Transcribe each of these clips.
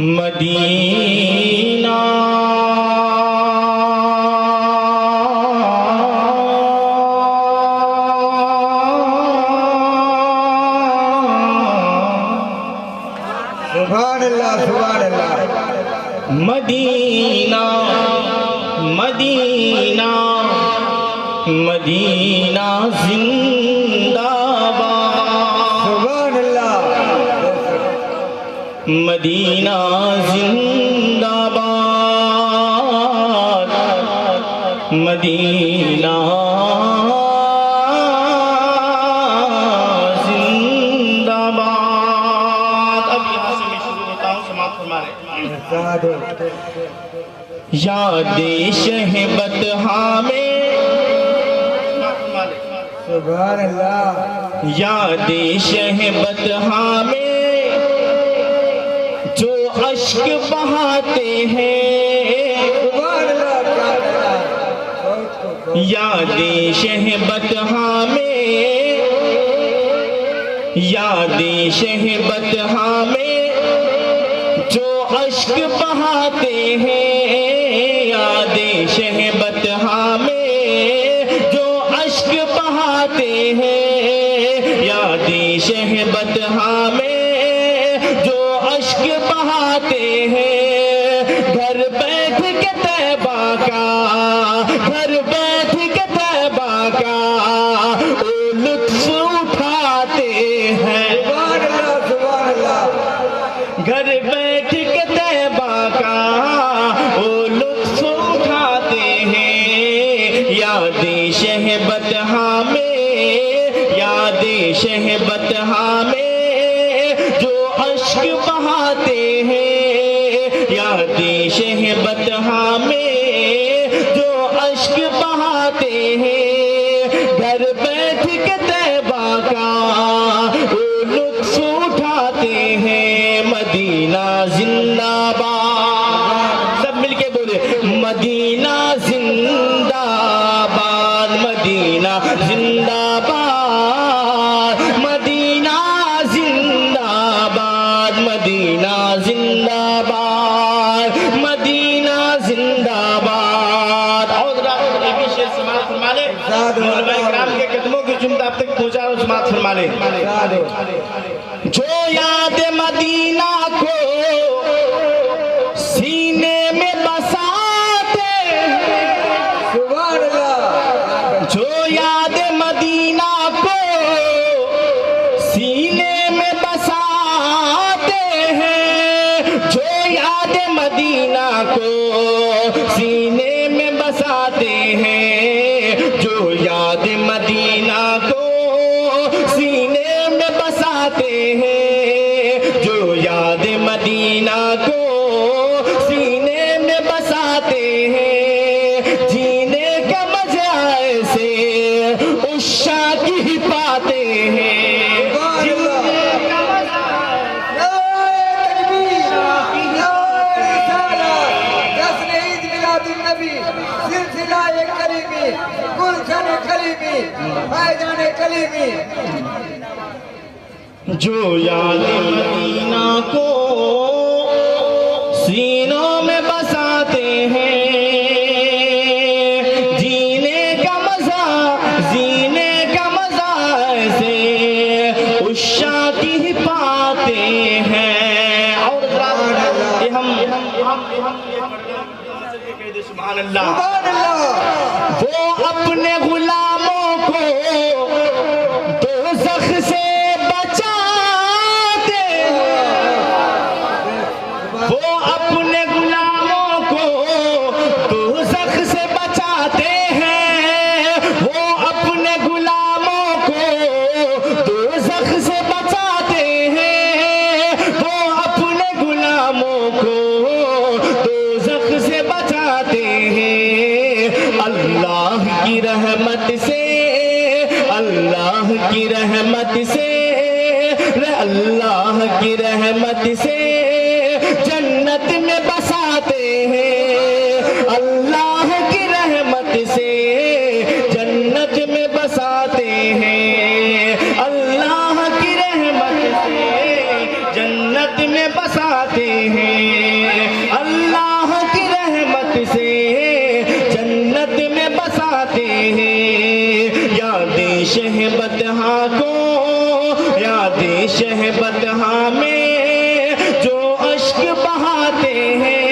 Medina सुभान अल्लाह सुभान अल्लाह। Medina Medina Medina जिंदाबाद। सुभान अल्लाह। मदीना जिंदाबाद मदीना जिंदाबाद। अब यहाँ से मैं शुरू होता हूँ, समाप्त फरमा रहे। यादे शहबत में सुभान अल्लाह। यादे शहबत में जो अश्क बहाते हैं। यादे शहबत में यादे शहबत में जो अश्क बहाते हैं। यादे शहबत में जो अश्क बहाते हैं। यादे शहबत में जो अश्क बहाते हैं। घर बैठ के तैबा का घर बैठ के तैबा का ओ लुत्फ उठाते हैं। घर बैठ के तैबा का ओ लुत्फ उठाते हैं। यादे शहबत में यादे शहबत में जो अश्क बहाते हैं। यादे शहबत में जो अश्क बहाते हैं। घर बैठ के तैबा का वो लुत्फ उठाते हैं। मदीना जिंदाबाद। सब मिलके बोले मदीना जिंदाबाद मदीना जिंदाबाद मदीना जिंदाबाद मदीना जिंदाबाद मदीना जिंदाबाद। और शेर समाज फरमा ले। मौलवी किराम के कदमों की चुमत आप तक पहुंचा और समाज फरमा ले। जो याद मदीना को सीने में बसाते सुभान अल्लाह। जो याद मदीना को सीने में बसाते हैं। जो याद मदीना को सीने में बसाते हैं। जो याद मदीना को सीने में बसाते हैं। जो याद मदीना को सीने में बसाते हैं। जीने का मजा ऐसे उस शाह की ही पाते हैं। जो याद मदीना को सीनों में बसाते हैं। जीने का मजा ऐसे उस शाह की ही पाते हैं। और ये हम सुभान अल्लाह। वो अपने गुलामों को दोज़ख से बचाते वो अपने गुलामों को दोज़ख से बचाते हैं। वो अपने गुलामों को दोज़ख से बचाते हैं। वो अपने गुलामों को दोज़ख से बचाते हैं। अल्लाह की रहमत से अल्लाह की रहमत से अल्लाह की रहमत से जन्नत में बसाते हैं। अल्लाह की रहमत से जन्नत में बसाते हैं। अल्लाह की रहमत से जन्नत में बसाते हैं। शहबतहा को, याद शहबतहा में जो अश्क बहाते हैं,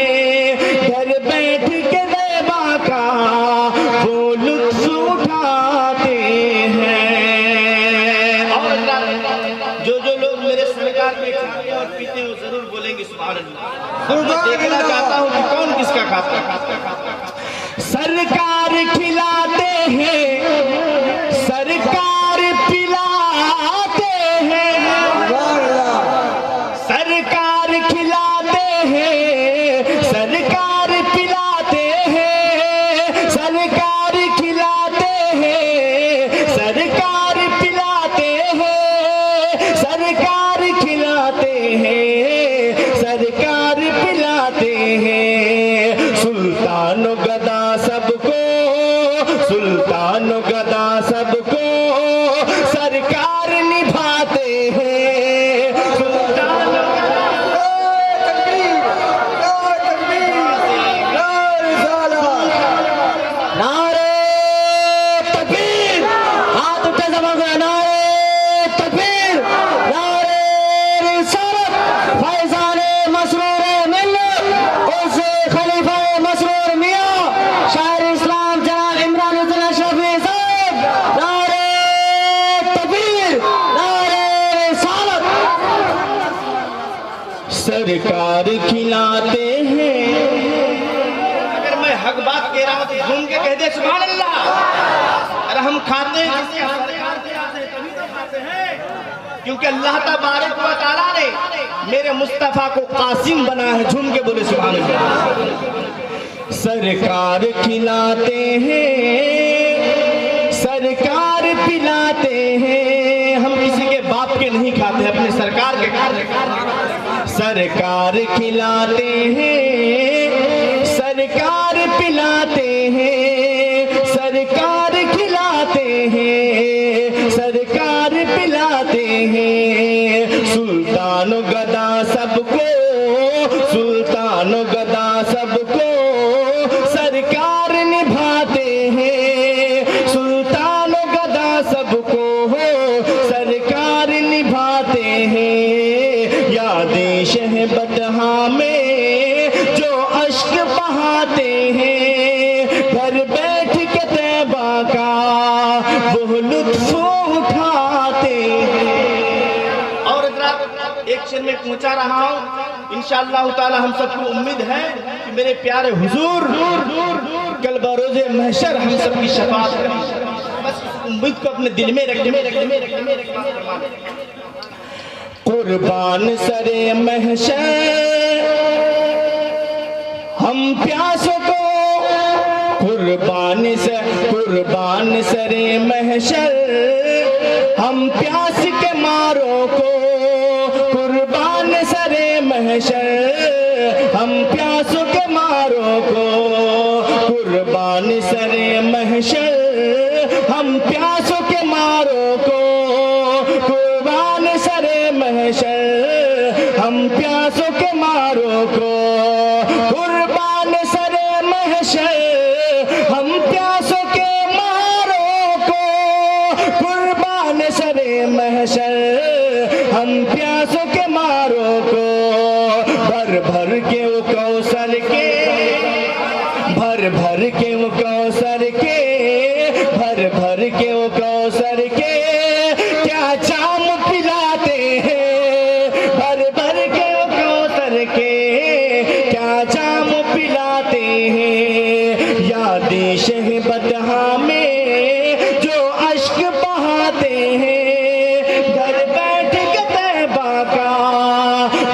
घर बैठ के ज़ैबा का वो लुत्फ़ उठाते हैं। और जो लोग मेरे सरकार के खाते और पीते हैं वो जरूर बोलेंगे सुभान अल्लाह। मैं देखना चाहता हूँ कि कौन किसका खाता है। सरकार खिलाते हैं, सरकार पिलाते हैं, सरकार खिलाते हैं, सरकार पिलाते हैं, सरकार खिलाते हैं, सरकार पिलाते हैं, सरकार खिलाते हैं, सरकार पिलाते हैं। सुल्तान गदा सबको, सुल्तान गदा सबको सरकार निभाते हैं। सुल्तान नारे तकबीर, हाथ उठे सबको, नारे तकबीर, नारे रिसालत, फैज़ाने मसरूर मिल्लत, उसे खलीफा मसरूर मियां शायर इस्लाम जनाब इमरान हुसैन अशरफी साहब, नारे तकबीर, नारे रिसालत। सरकार खिलाते हैं, अगर मैं हक बात कह रहा हूं तो घूम के कह दे सुभान अल्लाह। अरे हम खाते हैं जिसे सरकार खिलाते हैं तभी तो खाते हैं, क्योंकि अल्लाह तबारक व तआला ने मेरे मुस्तफा को कासिम बना है। झूम के बोले सुभान अल्लाह। सरकार खिलाते हैं, सरकार पिलाते हैं, हम किसी के बाप के नहीं खाते, अपने सरकार के खाते हैं। सरकार खिलाते हैं, सरकार पिलाते हैं, सरकार खिलाते हैं, सरकार पिलाते हैं। सुल्तान गदा सबको, सुल्तान गदा सबको सरकार निभाते हैं। सुल्तान गदा सबको सरकार निभाते हैं। यादें शहबतहा में जो अश्क बहाते हैं, घर बैठ के तैबा का वो लुत्फ़ उठाते हैं। और एक क्षण में पहुंचा रहा हूं, इंशाअल्लाह ताला हम सबको उम्मीद है कि मेरे प्यारे हुजूर कल बरोज़े महशर हम सबकी शफाअत करें। बस इस उम्मीद को अपने दिल में रख। कुर्बान सरे महशर हम प्यासों को, कुर्बान सरे महशर हम प्यास के मारों को, कुर्बान सरे महशर हम प्यासों के मारों को, कुर्बान सरे महशर हम प्यासों के मारों को, कुर्बान सरे महशर हम प्यासों के मारों को, कुर्बान सरे महशर हम प्यासों के मारों को, कुर्बान सरे महशर हम प्यासों के मारों को। भर भर के वो कौसर के, भर भर के वो कौसर के, भर भर के वो कौसर के क्या जाम पिलाते हैं। भर भर के वो कौसर के क्या जाम पिलाते हैं। यादें शहबतहा में जो अश्क बहाते हैं, घर बैठ के तैबा का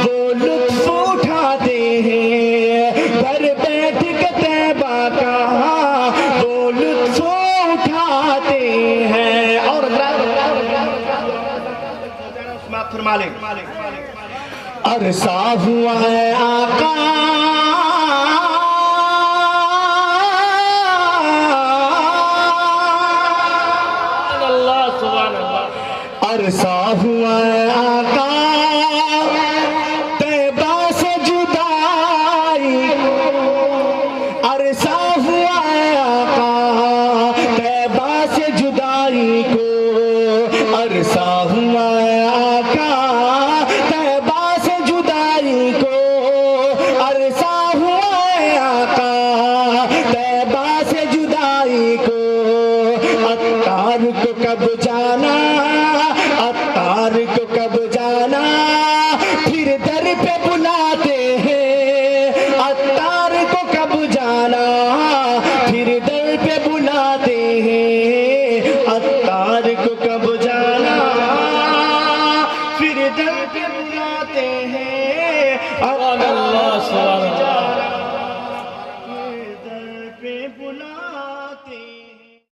वो लुत्फ़ उठाते हैं। घर बैठ के तैबा का वो लुत्फ़ उठाते हैं। और फरमा ले, अरसा हुआ है आका अरसा हुआ है आका तैबा से जुदाई, अरसा हुआ है आका तैबा से जुदाई को सरकार को कब